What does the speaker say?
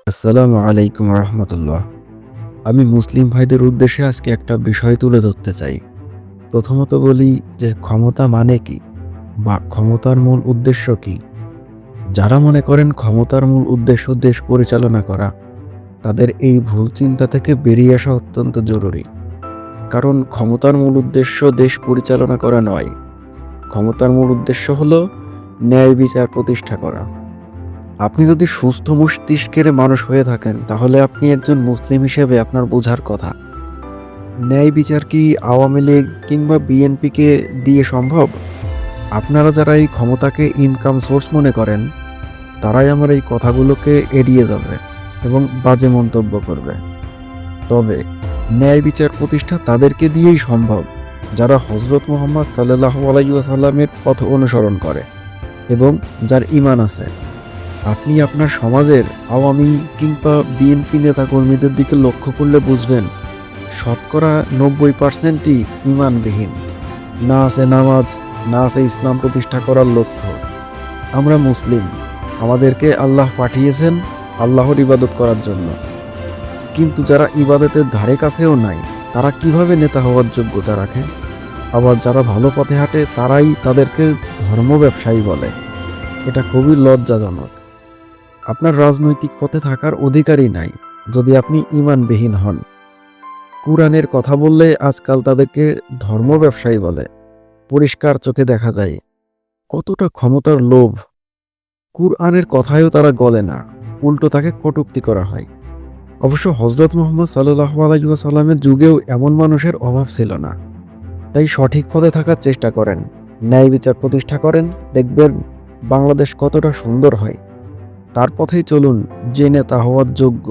আসসালামু আলাইকুম রহমতুল্লাহ। আমি মুসলিম ভাইদের উদ্দেশ্যে আজকে একটা বিষয় তুলে ধরতে চাই। প্রথমত বলি যে ক্ষমতা মানে কি বা ক্ষমতার মূল উদ্দেশ্য কি। যারা মনে করেন ক্ষমতার মূল উদ্দেশ্য দেশ পরিচালনা করা, তাদের এই ভুল চিন্তা থেকে বেরিয়ে আসা অত্যন্ত জরুরি। কারণ ক্ষমতার মূল উদ্দেশ্য দেশ পরিচালনা করা নয়। ক্ষমতার মূল উদ্দেশ্য হলো ন্যায় বিচার প্রতিষ্ঠা করা। আপনি যদি সুস্থ মস্তিষ্কের মানুষ হয়ে থাকেন, তাহলে আপনি একজন মুসলিম হিসেবে আপনার বোঝার কথা, ন্যায় বিচার কি আওয়ামী লীগ কিংবা বিএনপিকে দিয়ে সম্ভব? আপনারা যারা এই ক্ষমতাকে ইনকাম সোর্স মনে করেন, তারাই আমার এই কথাগুলোকে এড়িয়ে যাবে এবং বাজে মন্তব্য করবে। তবে ন্যায় বিচার প্রতিষ্ঠা তাদেরকে দিয়েই সম্ভব যারা হজরত মুহাম্মদ সাল্লাল্লাহু আলাইহি ওয়াসাল্লামের পথ অনুসরণ করে এবং যার ঈমান আছে। আপনি আপনার সমাজের আওয়ামী কিংবা বিএনপি নেতাকর্মীদের দিকে লক্ষ্য করলে বুঝবেন শতকরা 90%ই ঈমানবিহীন। না আছে নামাজ, না আছে ইসলাম প্রতিষ্ঠা করার লক্ষ্য। আমরা মুসলিম, আমাদেরকে আল্লাহ পাঠিয়েছেন আল্লাহর ইবাদত করার জন্য, কিন্তু যারা ইবাদতের ধারে কাছেও নাই, তারা কিভাবে নেতা হওয়ার যোগ্যতা রাখে? আবার যারা ভালো পথে হাঁটে তারাই তাদেরকে ধর্ম ব্যবসায়ী বলে। এটা খুবই লজ্জাজনক। আপনার রাজনৈতিক পথে থাকার অধিকারই নাই যদি আপনি ঈমানবিহীন হন। কুরআনের কথা বললে আজকাল তাদেরকে ধর্ম ব্যবসায়ী বলে। পরিষ্কার চোখে দেখা যায় কতটা ক্ষমতার লোভ। কুরআনের কথায়ও তারা গলে না, উল্টো তাকে কটূক্তি করা হয়। অবশ্য হজরত মুহাম্মদ সাল্লাল্লাহু আলাইহি ওয়াসাল্লামের যুগেও এমন মানুষের অভাব ছিল না। তাই সঠিক পথে থাকার চেষ্টা করেন, ন্যায় বিচার প্রতিষ্ঠা করেন, দেখবেন বাংলাদেশ কতটা সুন্দর হয়। তার পথেই চলুন যে নেতা হওয়ার যোগ্য।